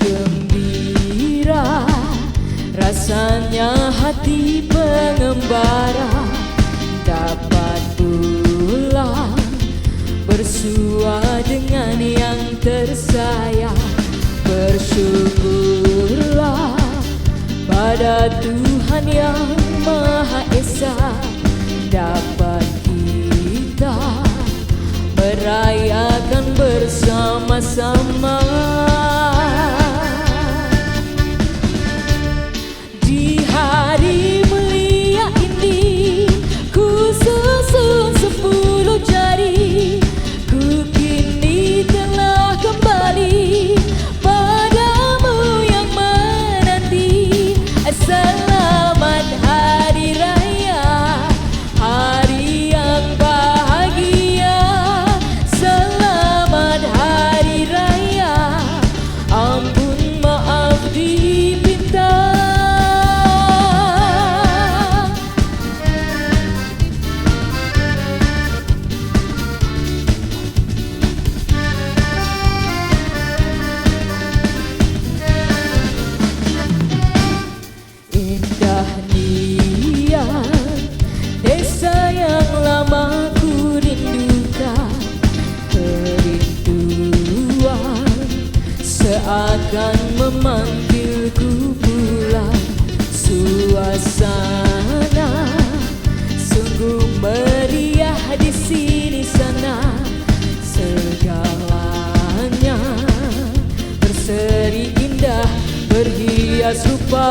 gembira, rasanya hati pengembara dapat pula bersua dengan yang tersayang. Bersyukurlah pada Tuhan yang Maha Esa, dapat kita merayakan bersama-sama. Di hari mulia ini ku susun 10 jari, ku kini telah kembali padamu yang menanti. Selamat Hari Raya, hari yang bahagia. Selamat Hari Raya, ampun maaf dipinta. Indah niat desa yang lama ku rindukan, kerinduan seakan memanggilku pulang. Suasana sungguh meriah di sini sana, segalanya berseri indah berhias rupa.